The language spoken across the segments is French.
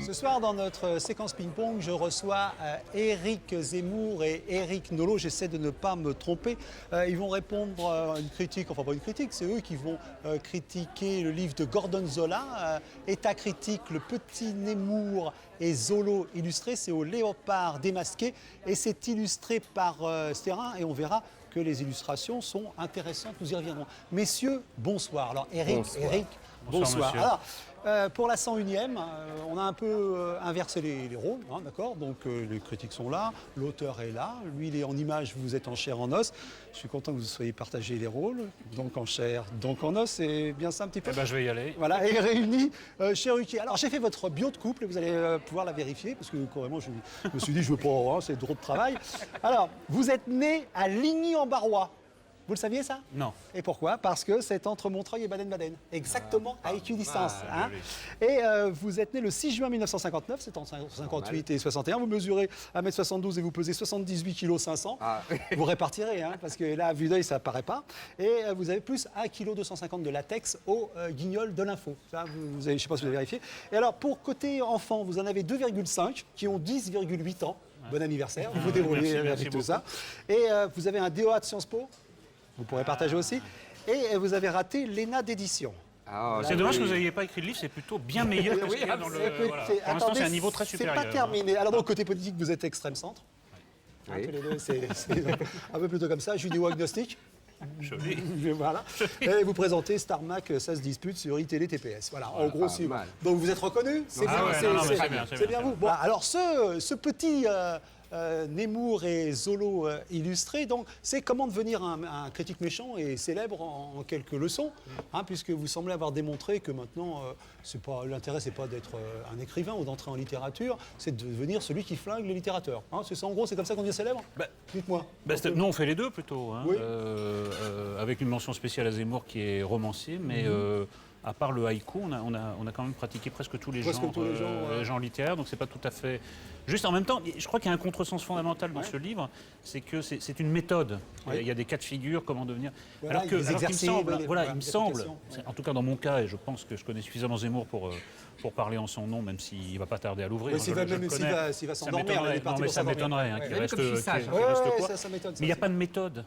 Ce soir, dans notre séquence ping-pong, je reçois Éric Zemmour et Éric Nolot. J'essaie de ne pas me tromper. Ils vont répondre à une critique, enfin pas une critique, c'est eux qui vont critiquer le livre de Gordon Zola, État critique, le petit Nemours et Zolo illustré. C'est au Léopard démasqué et c'est illustré par Sterrin et on verra que les illustrations sont intéressantes. Nous y reviendrons. Messieurs, bonsoir. Alors Éric, bonsoir. Alors, pour la 101e, on a un peu inversé les rôles, hein, d'accord. Donc les critiques sont là, l'auteur est là, lui il est en image, vous êtes en chair, en os. Je suis content que vous soyez partagé les rôles, donc en chair, donc en os, c'est bien ça un petit peu. Eh ben, je vais y aller. Voilà, et réunis chez Ruquier. Alors j'ai fait votre bio de couple et vous allez pouvoir la vérifier, parce que carrément je me suis dit je veux pas, hein, c'est trop de travail. Alors, vous êtes né à Ligny-en-Barrois. Vous le saviez ça? Non. Et pourquoi? Parce que c'est entre Montreuil et Baden-Baden. Exactement, à équidistance. Hein. Et vous êtes né le 6 juin 1959, c'est entre 58 et 61. Vous mesurez 1m72 et vous pesez 78 kg 500. Ah. Vous répartirez, hein, parce que là, à vue d'œil, ça ne paraît pas. Et vous avez plus 1 kg 250 de latex au guignol de l'info. Ça, vous avez, je ne sais pas si vous avez vérifié. Et alors, pour côté enfant, vous en avez 2,5 qui ont 10,8 ans. Bon anniversaire, vous vous déroulez avec tout ça. Et vous avez un DEA de Sciences Po. Vous pourrez partager aussi. Et vous avez raté l'ENA d'édition. Ah, c'est dommage que vous n'ayez pas écrit le livre, c'est plutôt bien meilleur que ce qu'il y a dans le... Voilà. Pour l'instant, c'est un niveau très supérieur. C'est pas terminé. Alors, donc, côté politique, vous êtes extrême centre. Oui. Hein, tous les deux, c'est un peu plutôt comme ça. Judéo-agnostique. Voilà. Et vous présentez Star Mac, ça se dispute sur iTélé TPS. Voilà, en gros, c'est... Donc, vous êtes reconnu. C'est bien vous. Bon, alors, ce petit... Nemours et Zolo illustrés. Donc, c'est comment devenir un critique méchant et célèbre en quelques leçons, hein, puisque vous semblez avoir démontré que maintenant, l'intérêt, c'est pas d'être un écrivain ou d'entrer en littérature, c'est de devenir celui qui flingue les littérateurs. Hein, c'est ça, en gros, c'est comme ça qu'on devient célèbre. Dites-moi. Nous, on fait les deux plutôt, hein, oui. Avec une mention spéciale à Zemmour qui est romancier, mais à part le haïku, on a quand même pratiqué presque tous les genres littéraires, donc c'est pas tout à fait juste. En même temps, je crois qu'il y a un contresens fondamental dans ce livre, c'est que c'est une méthode. Il y a des cas de figure, comment devenir. Voilà, il me semble, en tout cas dans mon cas, et je pense que je connais suffisamment Zemmour pour parler en son nom, même s'il ne va pas tarder à l'ouvrir. S'il va s'endormir, ça m'étonnerait qu'il reste quoi. Mais il n'y a pas de méthode.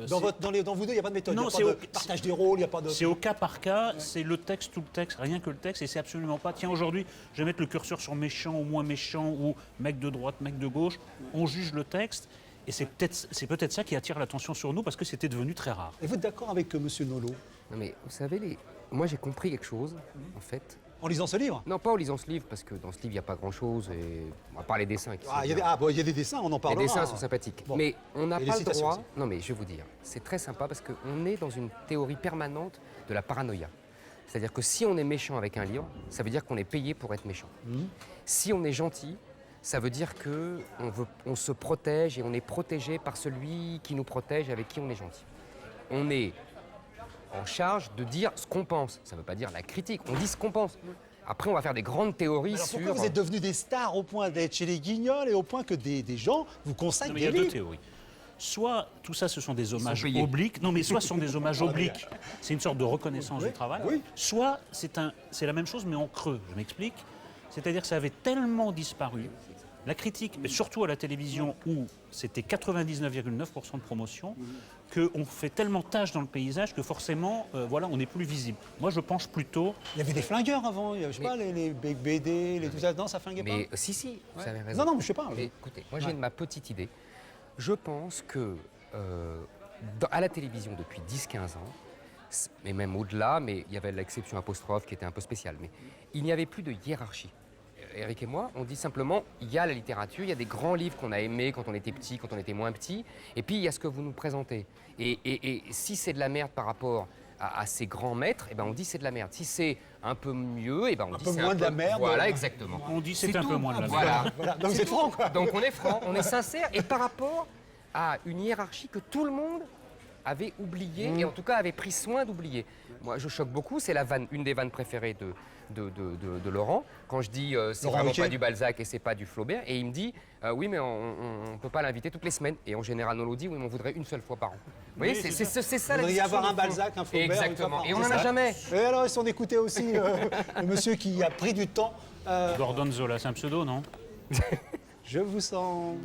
Dans vous deux, il n'y a pas de méthode, il n'y a pas de partage des rôles, il n'y a pas de... C'est au cas par cas, c'est le texte, tout le texte, rien que le texte, et c'est absolument pas... Tiens, aujourd'hui, je vais mettre le curseur sur méchant ou moins méchant, ou mec de droite, mec de gauche, on juge le texte, et c'est peut-être ça qui attire l'attention sur nous, parce que c'était devenu très rare. Et vous êtes d'accord avec M. Nolot? Non mais, vous savez, moi j'ai compris quelque chose, en fait... En lisant ce livre? Non, pas en lisant ce livre, parce que dans ce livre, il n'y a pas grand-chose, et à part les dessins. Il y a des dessins, on en parlera. Les dessins sont sympathiques. Bon. Mais on n'a pas le droit... Aussi. Non, mais je vais vous dire, c'est très sympa, parce qu'on est dans une théorie permanente de la paranoïa. C'est-à-dire que si on est méchant avec un livre, ça veut dire qu'on est payé pour être méchant. Si on est gentil, ça veut dire qu'on se protège, et on est protégé par celui qui nous protège, avec qui on est gentil. On est en charge de dire ce qu'on pense. Ça ne veut pas dire la critique, on dit ce qu'on pense. Après, on va faire des grandes théories sur... Pourquoi vous êtes devenus des stars au point d'être chez les Guignols et au point que des gens vous consacrent des livres? Il y a deux théories. Soit tout ça, ce sont des hommages obliques. Non, mais soit ce sont des hommages obliques. C'est une sorte de reconnaissance du travail. Oui. Soit c'est la même chose, mais en creux. Je m'explique. C'est-à-dire que ça avait tellement disparu. La critique, mais surtout à la télévision où c'était 99,9% de promotion, qu'on fait tellement tâche dans le paysage que forcément, on n'est plus visible. Moi, je penche plutôt... Il y avait des flingueurs avant, je sais pas, les BD, tout ça, non, ça flinguait pas. Mais si, vous avez raison. Non, je sais pas. Mais écoutez, moi j'ai ma petite idée. Je pense que à la télévision depuis 10-15 ans, mais même au-delà, mais il y avait l'exception apostrophe qui était un peu spéciale, mais il n'y avait plus de hiérarchie. Eric et moi, on dit simplement, il y a la littérature, il y a des grands livres qu'on a aimés quand on était petit, quand on était moins petit, et puis il y a ce que vous nous présentez. Et si c'est de la merde par rapport à ces grands maîtres, eh ben on dit c'est de la merde. Si c'est un peu mieux, eh ben on dit c'est moins de la merde. Voilà, exactement. On dit c'est un peu moins de la merde. Voilà. Donc vous êtes franc, quoi. Donc on est franc, on est sincère, et par rapport à une hiérarchie que tout le monde avait oublié, et en tout cas avait pris soin d'oublier. Moi, je choque beaucoup, c'est une des vannes préférées de Laurent, quand je dis c'est vraiment pas du Balzac et c'est pas du Flaubert, et il me dit oui, mais on ne peut pas l'inviter toutes les semaines. Et en général, Nolo dit oui, mais on voudrait une seule fois par an. Vous voyez, c'est ça la discussion. Il devrait y avoir un Balzac, un Flaubert. Exactement, et on n'en a jamais. Et alors, si on écoutait aussi le monsieur qui a pris du temps. Gordon Zola, c'est un pseudo, non? Je vous sens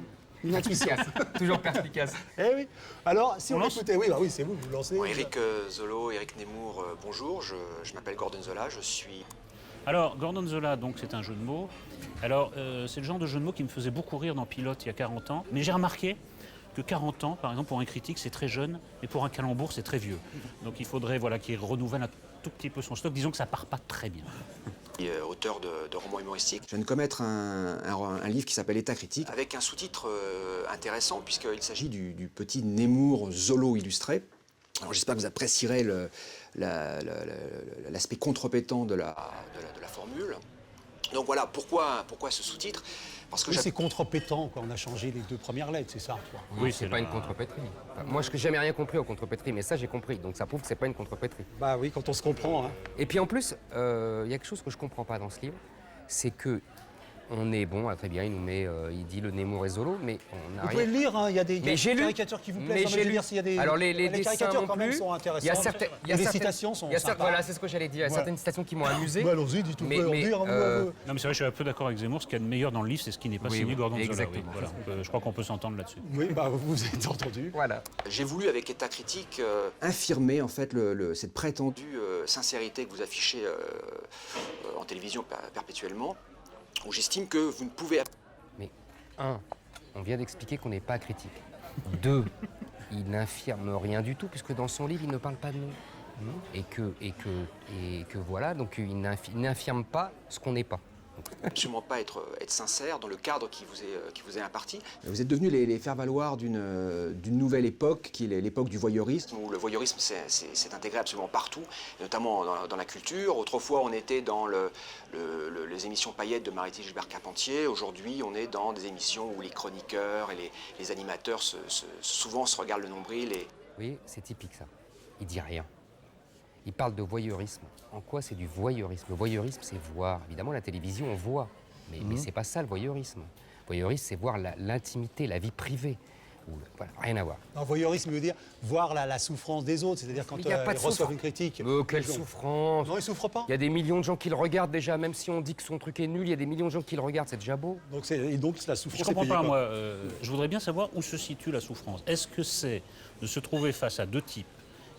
une intuition. Toujours perspicace. Eh oui. Alors, si on écoutait, oui, c'est vous lancez. Bon, Éric Zolo, Éric Nemours, bonjour. Je m'appelle Gordon Zola, je suis... Alors, Gordon Zola, donc, c'est un jeu de mots. Alors, c'est le genre de jeu de mots qui me faisait beaucoup rire dans Pilote il y a 40 ans. Mais j'ai remarqué que 40 ans, par exemple, pour un critique, c'est très jeune, mais pour un calembour, c'est très vieux. Donc, il faudrait qu'il renouvelle un tout petit peu son stock. Disons que ça part pas très bien. Auteur de romans humoristiques. Je viens de commettre un livre qui s'appelle État critique, avec un sous-titre intéressant, puisqu'il s'agit du petit Nemours Zolo illustré. Alors j'espère que vous apprécierez l'aspect contrepétent de la formule. Donc voilà, pourquoi ce sous-titre? Parce que c'est contrepétent, quoi. On a changé les 2 premières lettres, c'est ça, toi. Oui, c'est pas une contrepétrie. Enfin, moi, je n'ai jamais rien compris aux contrepétries, mais ça, j'ai compris. Donc ça prouve que c'est pas une contrepétrie. Bah oui, quand on se comprend. Hein. Et puis en plus, il y a quelque chose que je comprends pas dans ce livre, c'est que on est bon, très bien, il nous met, il dit le Nemours et Zolo, mais on a vous rien. pouvez le lire, hein, il y a des caricatures qui vous plaisent. Mais j'ai lu. S'il y a des... Alors les dessins caricatures non quand même plus, sont intéressantes. Les citations sont sympas. Voilà, c'est ce que j'allais dire. Il y a certaines citations qui m'ont amusé. Bah, allons-y, dites tout. Mais, dire. Non, mais c'est vrai, je suis un peu d'accord avec Zemmour. Ce qu'il y a de meilleur dans le livre, c'est ce qui n'est pas signé Gordon Zola. Exactement. Oui, voilà. Je crois qu'on peut s'entendre là-dessus. Oui, bah, vous êtes entendu. Voilà. j'ai voulu, avec État critique, infirmer en fait cette prétendue sincérité que vous affichez en télévision perpétuellement, où j'estime que vous ne pouvez... Mais 1, on vient d'expliquer qu'on n'est pas critique. 2, il n'infirme rien du tout, puisque dans son livre, il ne parle pas de nous. Et que voilà, donc il n'infirme pas ce qu'on n'est pas. Absolument pas être sincère dans le cadre qui vous est imparti. Vous êtes devenus les faire-valoir d'une nouvelle époque, qui est l'époque du voyeurisme, où le voyeurisme s'est intégré absolument partout, notamment dans la culture. Autrefois, on était dans les émissions paillettes de Mariette Gilbert Carpentier. Aujourd'hui, on est dans des émissions où les chroniqueurs et les animateurs souvent se regardent le nombril. Vous voyez, c'est typique ça. Il dit rien. Il parle de voyeurisme. En quoi c'est du voyeurisme? Le voyeurisme, c'est voir. Évidemment, la télévision, on voit. Mais c'est pas ça, le voyeurisme. Le voyeurisme, c'est voir l'intimité, la vie privée. Voilà, rien à voir. Un voyeurisme veut dire voir la souffrance des autres, c'est-à-dire quand ils reçoivent une critique. Mais quelle souffrance! Non, ils souffrent pas. Il y a des millions de gens qui le regardent déjà, même si on dit que son truc est nul, il y a des millions de gens qui le regardent, c'est déjà beau. Donc la souffrance. Je comprends pas, moi. Je voudrais bien savoir où se situe la souffrance. Est-ce que c'est de se trouver face à 2 types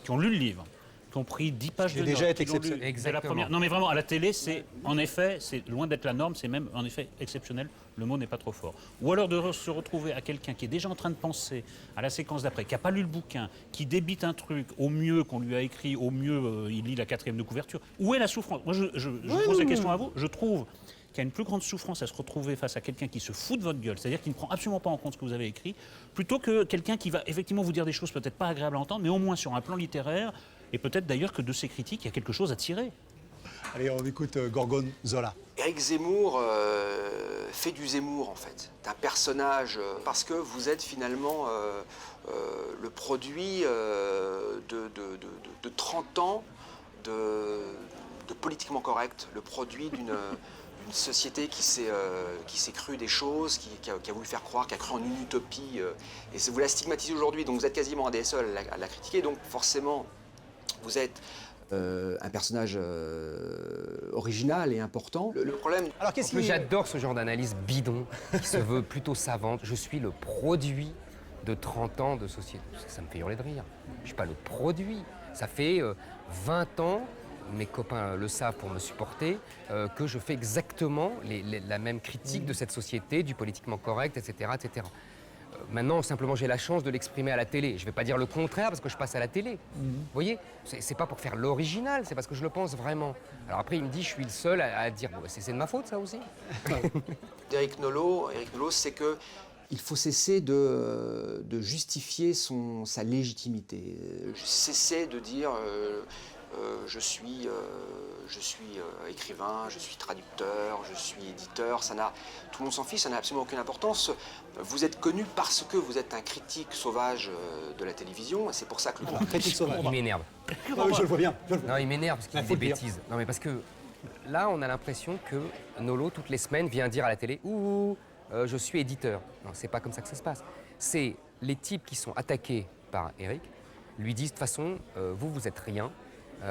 qui ont lu le livre, qui ont pris 10 pages de notes, déjà été exceptionnel. Exactement. La première. Non, mais vraiment, à la télé, c'est en effet, c'est loin d'être la norme, c'est même en effet exceptionnel. Le mot n'est pas trop fort. Ou alors de se retrouver à quelqu'un qui est déjà en train de penser à la séquence d'après, qui n'a pas lu le bouquin, qui débite un truc, au mieux qu'on lui a écrit, au mieux il lit la 4e de couverture. Où est la souffrance? Moi, je pose la question à vous. Je trouve qu'il y a une plus grande souffrance à se retrouver face à quelqu'un qui se fout de votre gueule, c'est-à-dire qui ne prend absolument pas en compte ce que vous avez écrit, plutôt que quelqu'un qui va effectivement vous dire des choses peut-être pas agréables à entendre, mais au moins sur un plan littéraire, et peut-être d'ailleurs que de ces critiques, il y a quelque chose à tirer. Allez, on écoute Gordon Zola. Éric Zemmour fait du Zemmour, en fait, d'un personnage, parce que vous êtes finalement le produit de 30 ans de politiquement correct, le produit d'une société qui s'est crue des choses, qui a voulu faire croire, qui a cru en une utopie, et vous la stigmatisez aujourd'hui, donc vous êtes quasiment un des seuls à la critiquer, donc forcément, vous êtes un personnage original et important. Le problème... Alors qu'est-ce que j'adore ce genre d'analyse bidon, qui se veut plutôt savante. Je suis le produit de 30 ans de société. Ça me fait hurler de rire. Je ne suis pas le produit. Ça fait 20 ans, mes copains le savent pour me supporter, que je fais exactement la même critique de cette société, du politiquement correct, etc. etc. Maintenant, simplement, j'ai la chance de l'exprimer à la télé. Je ne vais pas dire le contraire parce que je passe à la télé. Vous voyez, c'est pas pour faire l'original, c'est parce que je le pense vraiment. Alors après, il me dit, je suis le seul à dire, bon, c'est de ma faute, ça aussi. D'Éric Nolot, c'est que il faut cesser de justifier sa légitimité. Cesser de dire je suis écrivain, je suis traducteur, je suis éditeur, tout le monde s'en fiche, ça n'a absolument aucune importance. Vous êtes connu parce que vous êtes un critique sauvage de la télévision, et c'est pour ça que le Critique sauvage. Il m'énerve. Je le vois bien. Non, il m'énerve parce qu'il dit faut des le dire. bêtises. Non, mais parce que là, on a l'impression que Nolo, toutes les semaines, vient dire à la télé « Ouh, je suis éditeur ». Non, c'est pas comme ça que ça se passe. C'est les types qui sont attaqués par Eric lui disent « De toute façon, vous êtes rien,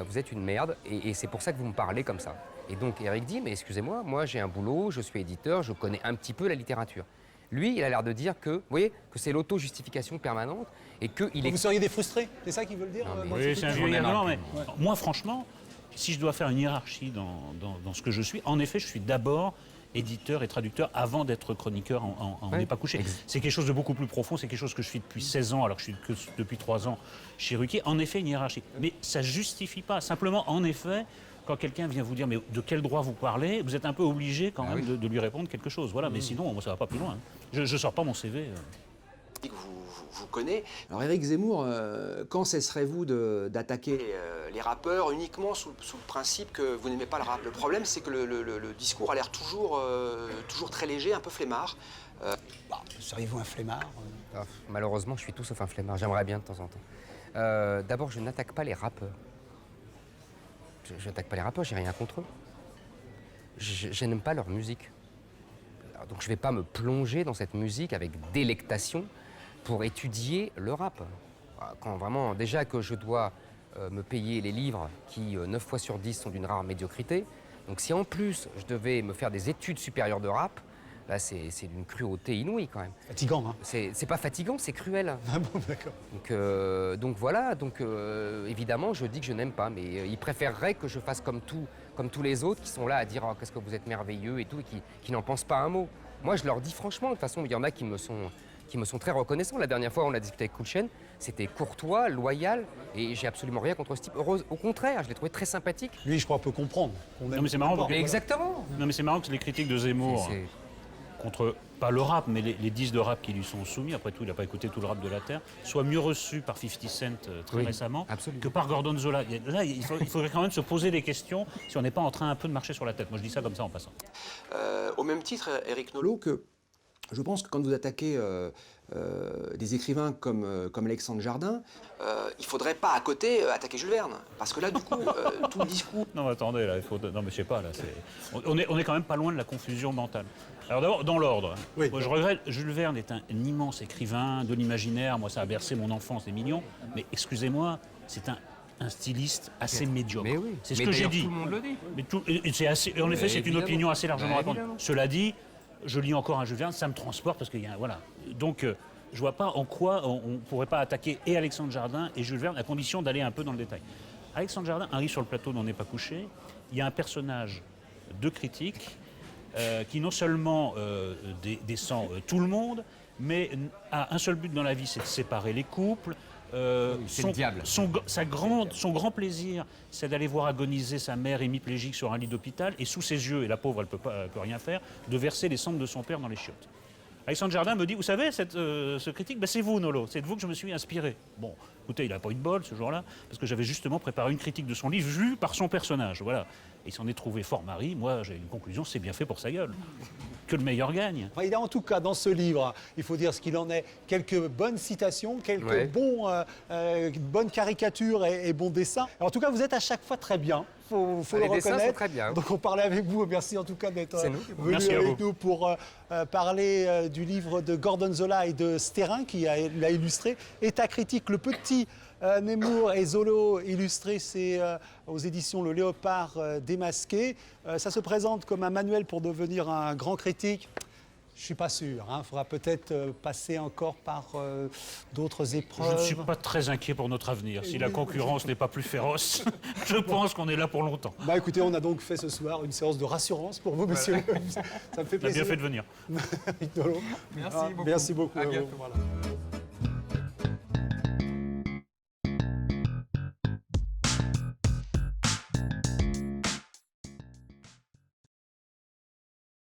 vous êtes une merde, et c'est pour ça que vous me parlez comme ça ». Et donc Eric dit « Mais excusez-moi, moi j'ai un boulot, je suis éditeur, je connais un petit peu la littérature ». Lui, il a l'air de dire que, vous voyez, que c'est l'auto-justification permanente et qu'il est... Vous seriez des frustrés, c'est ça qu'ils veulent dire? Non, mais- moi, Oui, c'est un vieux J'en ai argument, marre. mais moi, franchement, si je dois faire une hiérarchie dans ce que je suis, en effet, je suis d'abord éditeur et traducteur avant d'être chroniqueur en Ouais. n'est pas couché. C'est quelque chose de beaucoup plus profond, c'est quelque chose que je suis depuis 16 ans, alors que je suis que depuis 3 ans chez Ruquier. En effet, une hiérarchie. Mais ça ne justifie pas. Simplement, en effet, quand quelqu'un vient vous dire mais de quel droit vous parlez, vous êtes un peu obligé quand même de lui répondre quelque chose. Voilà, mais sinon, moi, ça ne va pas plus loin. Je ne sors pas mon CV. que vous connaissez. Alors Éric Zemmour, quand cesserez-vous d'attaquer les rappeurs uniquement sous le principe que vous n'aimez pas le rap? Le problème, c'est que le discours a l'air toujours très léger, un peu flemmard. Seriez-vous un flemmard? Ah, malheureusement, je suis tout sauf un flemmard. J'aimerais bien de temps en temps. D'abord, je n'attaque pas les rappeurs. Je n'attaque pas les rappeurs, j'ai rien contre eux. Je n'aime pas leur musique. Alors, donc je ne vais pas me plonger dans cette musique avec délectation pour étudier le rap. Quand vraiment, déjà que je dois me payer les livres qui, 9 fois sur 10, sont d'une rare médiocrité. Donc si en plus, je devais me faire des études supérieures de rap, là, c'est d'une cruauté inouïe quand même. Fatigant, hein? C'est pas fatigant, c'est cruel. Ah bon, d'accord. Donc voilà, évidemment, je dis que je n'aime pas, mais ils préféreraient que je fasse comme tous les autres qui sont là à dire oh, qu'est-ce que vous êtes merveilleux et tout, et qui n'en pensent pas un mot. Moi, je leur dis franchement, de toute façon, il y en a qui me sont très reconnaissants. La dernière fois, on a discuté avec Kulchen, c'était courtois, loyal, et j'ai absolument rien contre ce type. Au contraire, je l'ai trouvé très sympathique. Lui, je crois, peut comprendre. Non, mais c'est marrant, Mais exactement. Non, mais c'est marrant que les critiques de Zemmour C'est- contre, pas le rap, mais les disques de rap qui lui sont soumis, après tout, il n'a pas écouté tout le rap de la Terre, soient mieux reçus par 50 Cent très Oui, récemment absolument. que par Gordon Zola. Là, il faudrait quand même se poser des questions si on n'est pas en train un peu de marcher sur la tête. Moi, je dis ça comme ça en passant. Au même titre, Éric Nolot, que je pense que quand vous attaquez des écrivains comme Alexandre Jardin, il ne faudrait pas à côté attaquer Jules Verne. Parce que là, du coup, tout le discours... Non, mais attendez, là, non, mais je sais pas, là, on est quand même pas loin de la confusion mentale. Alors d'abord, dans l'ordre, Oui. moi, je regrette, Jules Verne est un immense écrivain de l'imaginaire, moi ça a bercé mon enfance, c'est mignon, mais excusez-moi, c'est un styliste assez médiocre. Mais oui. C'est ce Mais que j'ai d'ailleurs, dit. tout le monde le dit. Mais et c'est assez, en effet, c'est une évidemment. opinion assez largement Bah, répandue. évidemment. Cela dit, je lis encore un Jules Verne, ça me transporte parce qu'il y a voilà. Donc je vois pas en quoi on ne pourrait pas attaquer et Alexandre Jardin et Jules Verne à condition d'aller un peu dans le détail. Alexandre Jardin arrive sur le plateau d'On n'est pas couché. Il y a un personnage de critique qui non seulement descend tout le monde, mais a un seul but dans la vie, c'est de séparer les couples. c'est le diable. Son grand plaisir, c'est d'aller voir agoniser sa mère hémiplégique sur un lit d'hôpital et sous ses yeux, et la pauvre, elle peut rien faire, de verser les cendres de son père dans les chiottes. Alexandre Jardin me dit, vous savez, ce critique, ben, c'est vous, Nolo, c'est de vous que je me suis inspiré. Bon, écoutez, il n'a pas eu de bol ce jour-là, parce que j'avais justement préparé une critique de son livre vue par son personnage. Voilà. Et il s'en est trouvé fort mari. Moi, j'ai une conclusion, c'est bien fait pour sa gueule. Que le meilleur gagne. Enfin, il y a en tout cas dans ce livre, il faut dire ce qu'il en est, quelques bonnes citations, quelques Ouais. bonnes caricatures et bons dessins. Alors, en tout cas, vous êtes à chaque fois très bien. Faut Les le dessins sont reconnaître. très bien. Donc on parlait avec vous. Merci en tout cas d'être C'est nous qui vous venu remercions. Merci à avec nous pour parler du livre de Gordon Zola et de Sterrin qui l'a illustré. État critique, le petit Nemours et Zolo illustré, c'est aux éditions Le Léopard démasqué. Ça se présente comme un manuel pour devenir un grand critique. Je ne suis pas sûr. Il faudra peut-être passer encore par d'autres Je épreuves. ne suis pas très inquiet pour notre avenir. Si la concurrence n'est pas plus féroce, je pense qu'on est là pour longtemps. Bah écoutez, on a donc fait ce soir une séance de rassurance pour vous, monsieur. Ça me fait On a bien plaisir. fait de venir. Merci beaucoup. Merci beaucoup. Merci beaucoup. À bientôt. Voilà.